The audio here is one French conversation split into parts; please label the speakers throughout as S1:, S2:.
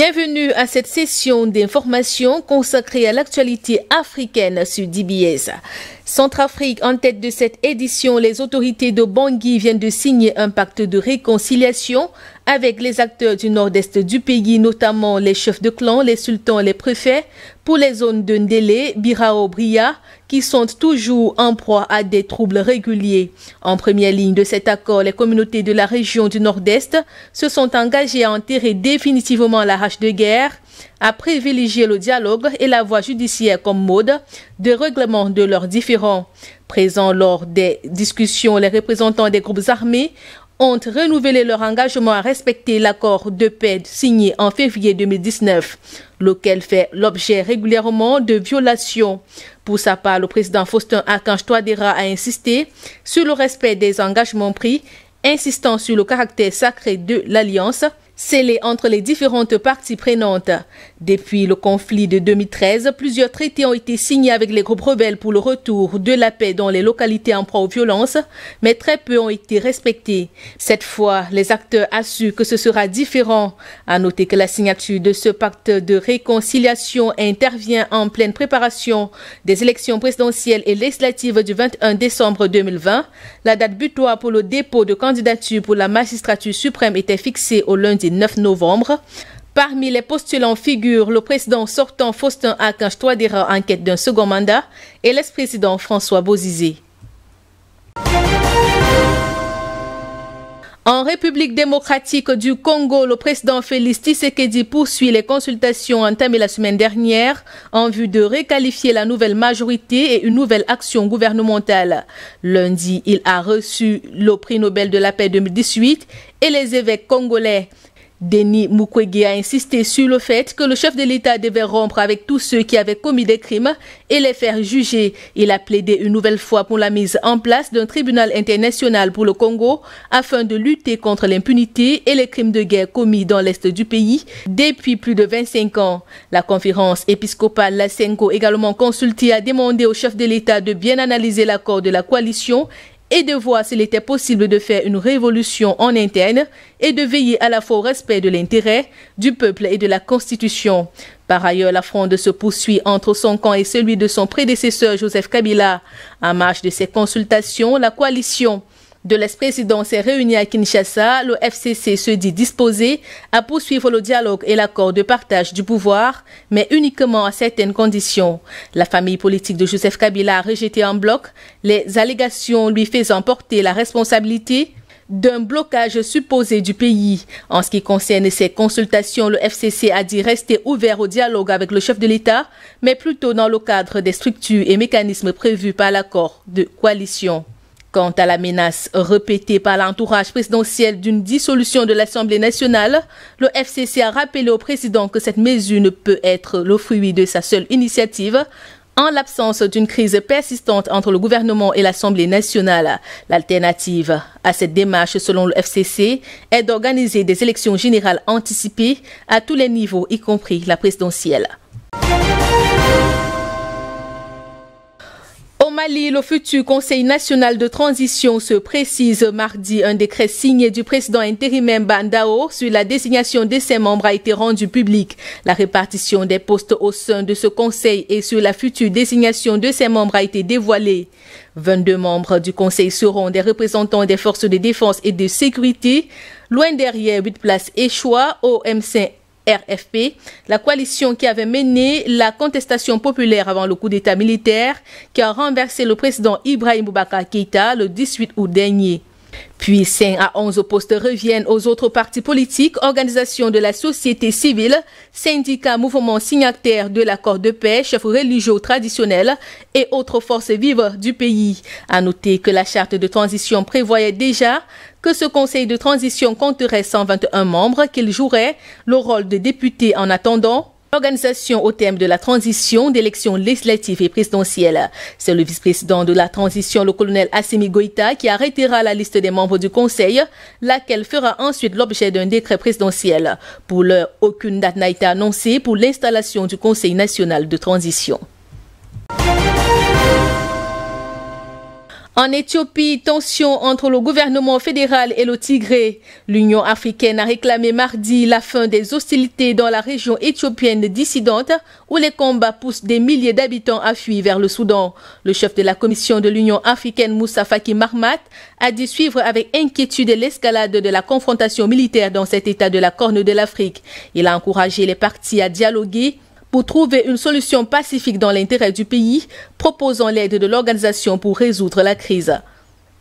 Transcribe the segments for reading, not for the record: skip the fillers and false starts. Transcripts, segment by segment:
S1: Bienvenue à cette session d'information consacrée à l'actualité africaine sur DBS. Centrafrique, en tête de cette édition, les autorités de Bangui viennent de signer un pacte de réconciliation avec les acteurs du nord-est du pays, notamment les chefs de clan, les sultans, les préfets, pour les zones de Ndélé, Birao, Bria, qui sont toujours en proie à des troubles réguliers. En première ligne de cet accord, les communautés de la région du nord-est se sont engagées à enterrer définitivement la hache de guerre, à privilégier le dialogue et la voie judiciaire comme mode de règlement de leurs différends. Présents lors des discussions, les représentants des groupes armés ont renouvelé leur engagement à respecter l'accord de paix signé en février 2019, lequel fait l'objet régulièrement de violations. Pour sa part, le président Faustin-Archange Touadéra a insisté sur le respect des engagements pris, insistant sur le caractère sacré de l'alliance scellée entre les différentes parties prenantes. Depuis le conflit de 2013, plusieurs traités ont été signés avec les groupes rebelles pour le retour de la paix dans les localités en proie aux violences, mais très peu ont été respectés. Cette fois, les acteurs assurent que ce sera différent. À noter que la signature de ce pacte de réconciliation intervient en pleine préparation des élections présidentielles et législatives du 21 décembre 2020. La date butoir pour le dépôt de candidature pour la magistrature suprême était fixée au lundi 9 novembre. Parmi les postulants figurent le président sortant Faustin-Archange Touadéra en quête d'un second mandat et l'ex-président François Bozizé. En République démocratique du Congo, le président Félix Tshisekedi poursuit les consultations entamées la semaine dernière en vue de requalifier la nouvelle majorité et une nouvelle action gouvernementale. Lundi, il a reçu le prix Nobel de la paix 2018 et les évêques congolais. Denis Mukwege a insisté sur le fait que le chef de l'État devait rompre avec tous ceux qui avaient commis des crimes et les faire juger. Il a plaidé une nouvelle fois pour la mise en place d'un tribunal international pour le Congo afin de lutter contre l'impunité et les crimes de guerre commis dans l'est du pays depuis plus de 25 ans. La conférence épiscopale La Senko, également consultée, a demandé au chef de l'État de bien analyser l'accord de la coalition et de voir s'il était possible de faire une révolution en interne et de veiller à la fois au respect de l'intérêt du peuple et de la Constitution. Par ailleurs, la fronde se poursuit entre son camp et celui de son prédécesseur Joseph Kabila. En marge de ces consultations, la coalition de l'ex-président s'est réunie à Kinshasa. Le FCC se dit disposé à poursuivre le dialogue et l'accord de partage du pouvoir, mais uniquement à certaines conditions. La famille politique de Joseph Kabila a rejeté en bloc les allégations lui faisant porter la responsabilité d'un blocage supposé du pays. En ce qui concerne ces consultations, le FCC a dit rester ouvert au dialogue avec le chef de l'État, mais plutôt dans le cadre des structures et mécanismes prévus par l'accord de coalition. Quant à la menace répétée par l'entourage présidentiel d'une dissolution de l'Assemblée nationale, le FCC a rappelé au président que cette mesure ne peut être le fruit de sa seule initiative. En l'absence d'une crise persistante entre le gouvernement et l'Assemblée nationale, l'alternative à cette démarche, selon le FCC, est d'organiser des élections générales anticipées à tous les niveaux, y compris la présidentielle. Au Mali, le futur Conseil national de transition se précise mardi. Un décret signé du président intérimaire Bandao sur la désignation de ses membres a été rendu public. La répartition des postes au sein de ce conseil et sur la future désignation de ses membres a été dévoilée. 22 membres du conseil seront des représentants des forces de défense et de sécurité. Loin derrière 8 places échoient au M5 RFP, la coalition qui avait mené la contestation populaire avant le coup d'État militaire qui a renversé le président Ibrahim Boubacar Keïta le 18 août dernier. Puis 5 à 11 postes reviennent aux autres partis politiques, organisations de la société civile, syndicats, mouvements signataires de l'accord de paix, chefs religieux traditionnels et autres forces vives du pays. À noter que la charte de transition prévoyait déjà que ce conseil de transition compterait 121 membres, qu'il jouerait le rôle de député en attendant l'organisation au terme de la transition d'élections législatives et présidentielles. C'est le vice-président de la transition, le colonel Assimi Goïta, qui arrêtera la liste des membres du conseil, laquelle fera ensuite l'objet d'un décret présidentiel. Pour l'heure, aucune date n'a été annoncée pour l'installation du Conseil national de transition. En Éthiopie, tension entre le gouvernement fédéral et le Tigré. L'Union africaine a réclamé mardi la fin des hostilités dans la région éthiopienne dissidente où les combats poussent des milliers d'habitants à fuir vers le Soudan. Le chef de la commission de l'Union africaine, Moussa Faki Mahamat, a dit suivre avec inquiétude l'escalade de la confrontation militaire dans cet état de la Corne de l'Afrique. Il a encouragé les parties à dialoguer pour trouver une solution pacifique dans l'intérêt du pays, proposant l'aide de l'organisation pour résoudre la crise.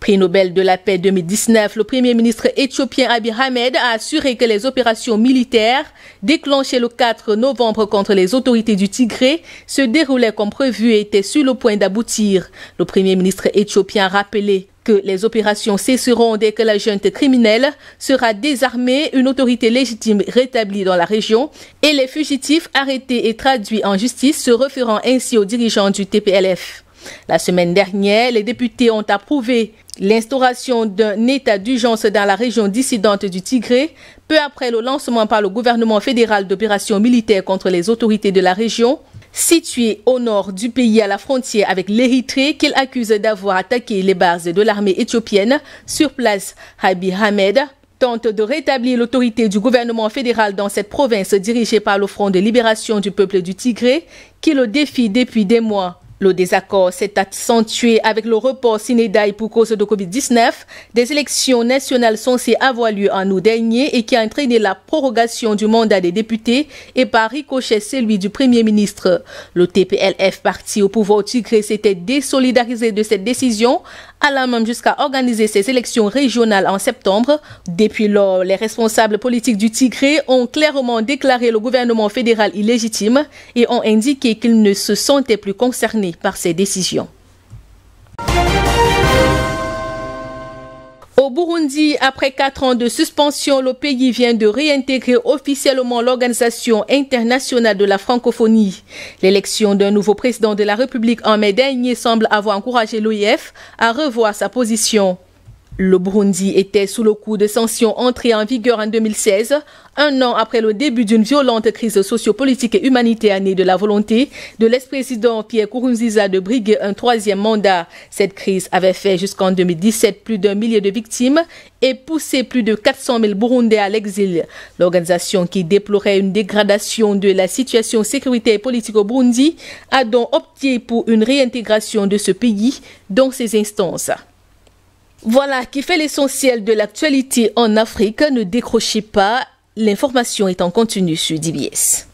S1: Prix Nobel de la paix 2019, le premier ministre éthiopien Abiy Ahmed a assuré que les opérations militaires déclenchées le 4 novembre contre les autorités du Tigré se déroulaient comme prévu et étaient sur le point d'aboutir. Le premier ministre éthiopien a rappelé que les opérations cesseront dès que la junte criminelle sera désarmée, une autorité légitime rétablie dans la région et les fugitifs arrêtés et traduits en justice, se référant ainsi aux dirigeants du TPLF. La semaine dernière, les députés ont approuvé l'instauration d'un état d'urgence dans la région dissidente du Tigré, peu après le lancement par le gouvernement fédéral d'opérations militaires contre les autorités de la région, située au nord du pays à la frontière avec l'Érythrée, qu'il accuse d'avoir attaqué les bases de l'armée éthiopienne. Sur place, Abiy Ahmed tente de rétablir l'autorité du gouvernement fédéral dans cette province dirigée par le Front de libération du peuple du Tigré, qui le défie depuis des mois. Le désaccord s'est accentué avec le report sine die pour cause de Covid-19 des élections nationales censées avoir lieu en août dernier et qui a entraîné la prorogation du mandat des députés et par ricochet celui du Premier ministre. Le TPLF, parti au pouvoir au Tigré, s'était désolidarisé de cette décision, allant même jusqu'à organiser ses élections régionales en septembre. Depuis lors, les responsables politiques du Tigré ont clairement déclaré le gouvernement fédéral illégitime et ont indiqué qu'ils ne se sentaient plus concernés par ces décisions. Au Burundi, après 4 ans de suspension, le pays vient de réintégrer officiellement l'Organisation internationale de la francophonie. L'élection d'un nouveau président de la République en mai dernier semble avoir encouragé l'OIF à revoir sa position. Le Burundi était sous le coup de sanctions entrées en vigueur en 2016, un an après le début d'une violente crise sociopolitique et humanitaire née de la volonté de l'ex-président Pierre Nkurunziza de briguer un 3e mandat. Cette crise avait fait jusqu'en 2017 plus d'1 millier de victimes et poussé plus de 400 000 Burundais à l'exil. L'organisation, qui déplorait une dégradation de la situation sécuritaire et politique au Burundi, a donc opté pour une réintégration de ce pays dans ses instances. Voilà qui fait l'essentiel de l'actualité en Afrique. Ne décrochez pas, l'information est en continu sur DBS.